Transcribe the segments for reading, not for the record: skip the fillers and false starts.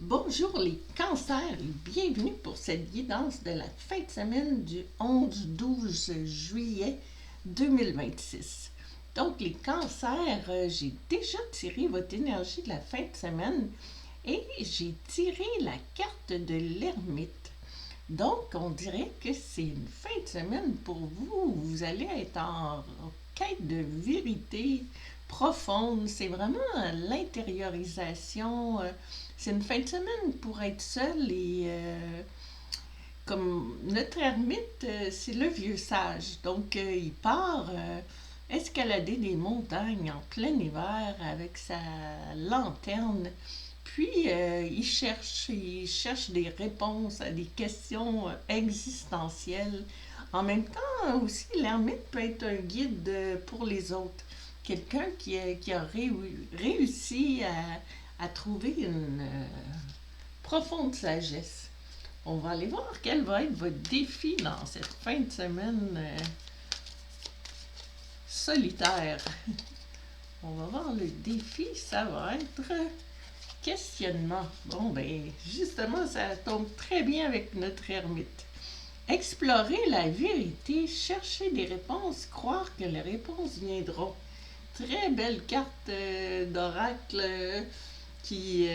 Bonjour les cancers et bienvenue pour cette guidance de la fin de semaine du 11-12 juillet 2026. Donc les cancers, j'ai déjà tiré votre énergie de la fin de semaine et j'ai tiré la carte de l'ermite. Donc on dirait que c'est une fin de semaine pour vous. Vous allez être en quête de vérité profonde. C'est vraiment l'intériorisation. C'est une fin de semaine pour être seul et comme notre ermite, c'est le vieux sage. Donc il part escalader des montagnes en plein hiver avec sa lanterne. Puis il cherche des réponses à des questions existentielles. En même temps, aussi, l'ermite peut être un guide pour les autres. Quelqu'un qui a réussi à trouver une profonde sagesse. On va aller voir quel va être votre défi dans cette fin de semaine solitaire. On va voir le défi, ça va être questionnement. Bon, ben, justement, ça tombe très bien avec notre ermite. Explorer la vérité, chercher des réponses, croire que les réponses viendront. Très belle carte d'oracle qui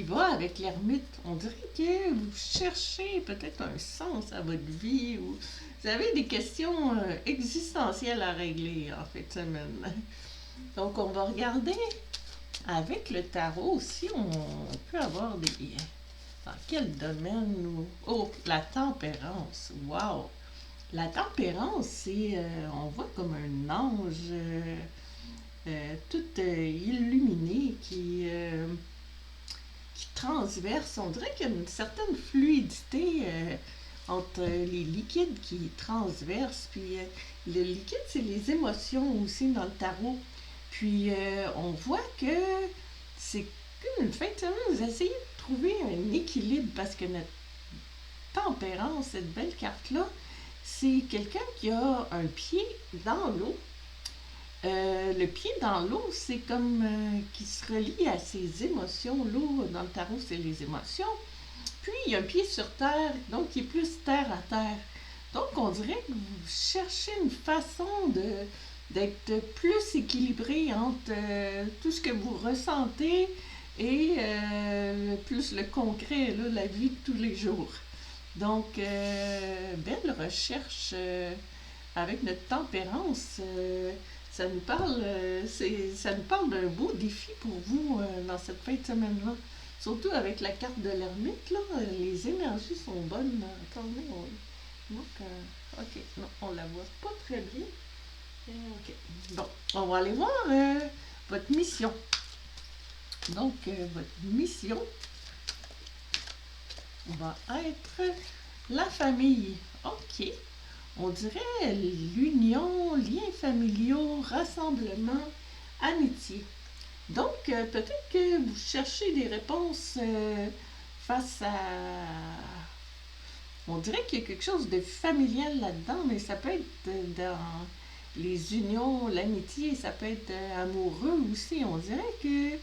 va avec l'ermite. On dirait que vous cherchez peut-être un sens à votre vie ou vous avez des questions existentielles à régler en fin de semaine. Donc, on va regarder avec le tarot aussi, on peut avoir des... Dans quel domaine nous... Oh, la tempérance. Wow! La tempérance, c'est... on voit comme un ange tout illuminé qui transverse. On dirait qu'il y a une certaine fluidité entre les liquides qui transversent. Puis le liquide, c'est les émotions aussi dans le tarot. Puis on voit que c'est comme une fin de semaine, vous essayez de trouver un équilibre parce que notre tempérance, cette belle carte-là, c'est quelqu'un qui a un pied dans l'eau. Le pied dans l'eau, c'est comme qui se relie à ses émotions. L'eau, dans le tarot, c'est les émotions. Puis, il y a un pied sur terre, donc il est plus terre à terre. Donc, on dirait que vous cherchez une façon d'être plus équilibré entre tout ce que vous ressentez et plus le concret, là, la vie de tous les jours. Donc, belle recherche avec notre tempérance. Ça nous parle d'un beau défi pour vous dans cette fin de semaine-là. Surtout avec la carte de l'ermite, là, les énergies sont bonnes. Attendez, ok, non, on la voit pas très bien. Ok, bon, on va aller voir votre mission. Donc, votre mission va être la famille. Ok. On dirait l'union, liens familiaux, rassemblement, amitié. Donc, peut-être que vous cherchez des réponses face à... On dirait qu'il y a quelque chose de familial là-dedans, mais ça peut être dans les unions, l'amitié, ça peut être amoureux aussi. On dirait qu'il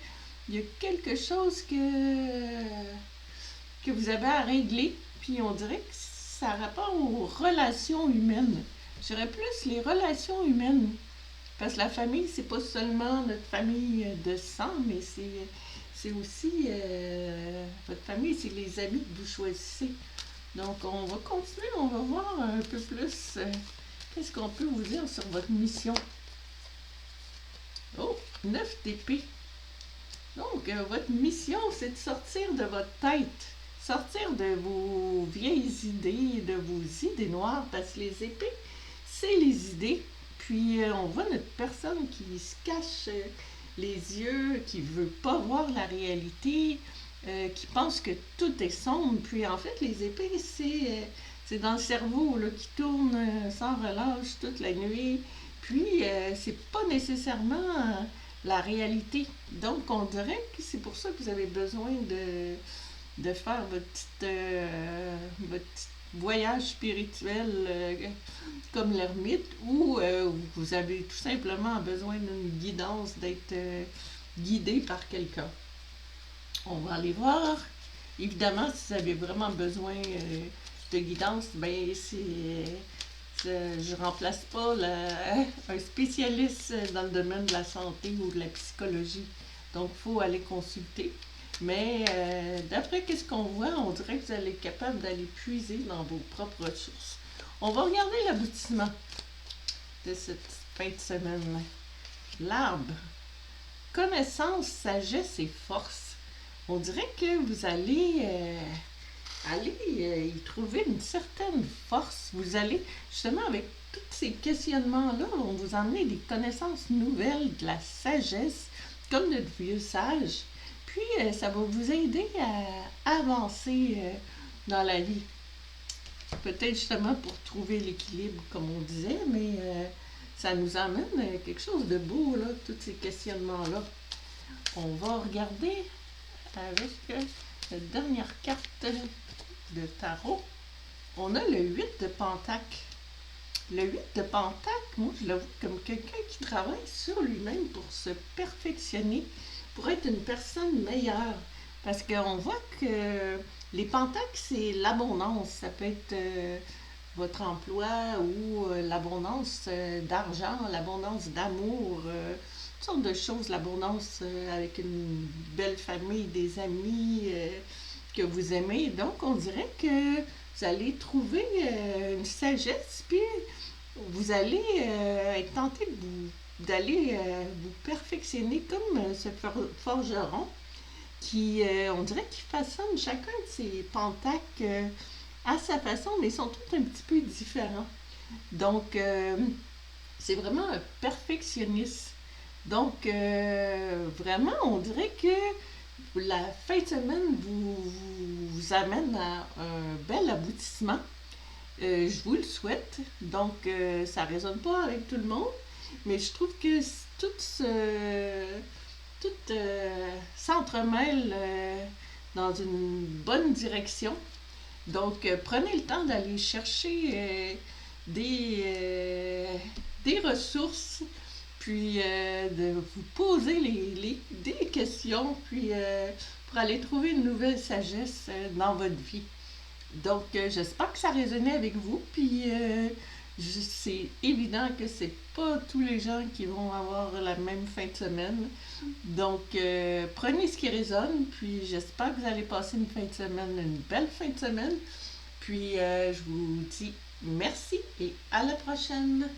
y a quelque chose que vous avez à régler, puis on dirait que ça a rapport aux relations humaines. Je dirais plus les relations humaines. Parce que la famille, c'est pas seulement notre famille de sang, mais c'est aussi votre famille, c'est les amis que vous choisissez. Donc, on va continuer, on va voir un peu plus qu'est-ce qu'on peut vous dire sur votre mission. Oh, 9 d'épée. Donc, votre mission, c'est de sortir de votre tête. Sortir de vos vieilles idées, de vos idées noires, parce que les épées, c'est les idées. Puis on voit notre personne qui se cache les yeux, qui ne veut pas voir la réalité, qui pense que tout est sombre. Puis en fait, les épées, c'est dans le cerveau là, qui tourne sans relâche toute la nuit. Puis c'est pas nécessairement la réalité. Donc on dirait que c'est pour ça que vous avez besoin de faire votre petit voyage spirituel comme l'ermite ou vous avez tout simplement besoin d'une guidance, d'être guidé par quelqu'un. On va aller voir. Évidemment, si vous avez vraiment besoin de guidance, ben je remplace pas un spécialiste dans le domaine de la santé ou de la psychologie. Donc, il faut aller consulter. Mais d'après ce qu'on voit, on dirait que vous allez être capable d'aller puiser dans vos propres ressources. On va regarder l'aboutissement de cette fin de semaine. L'arbre. Connaissance, sagesse et force. On dirait que vous allez y trouver une certaine force. Vous allez, justement, avec tous ces questionnements-là, vont vous emmener des connaissances nouvelles, de la sagesse, comme notre vieux sage. Puis, ça va vous aider à avancer dans la vie. Peut-être justement pour trouver l'équilibre, comme on disait, mais ça nous amène quelque chose de beau, là, tous ces questionnements-là. On va regarder avec la dernière carte de tarot. On a le 8 de Pentacle. Le 8 de Pentacle, moi je le vois comme quelqu'un qui travaille sur lui-même pour se perfectionner, pour être une personne meilleure. Parce qu'on voit que les pentacles, c'est l'abondance. Ça peut être votre emploi ou l'abondance d'argent, l'abondance d'amour, toutes sortes de choses, l'abondance avec une belle famille, des amis que vous aimez. Donc, on dirait que vous allez trouver une sagesse, puis vous allez être tenté d'aller vous perfectionner comme ce forgeron qui, on dirait qu'il façonne chacun de ces pentacles à sa façon, mais ils sont tous un petit peu différents. Donc, c'est vraiment un perfectionniste. Donc, vraiment, on dirait que la fin de semaine vous amène à un bel aboutissement. Je vous le souhaite. Donc, ça ne résonne pas avec tout le monde, mais je trouve que tout s'entremêle dans une bonne direction. Donc, prenez le temps d'aller chercher des ressources, puis de vous poser des questions, puis pour aller trouver une nouvelle sagesse dans votre vie. Donc, j'espère que ça résonnait avec vous, puis c'est évident que c'est pas tous les gens qui vont avoir la même fin de semaine. Donc, prenez ce qui résonne, puis j'espère que vous allez passer une fin de semaine, une belle fin de semaine. Puis, je vous dis merci et à la prochaine.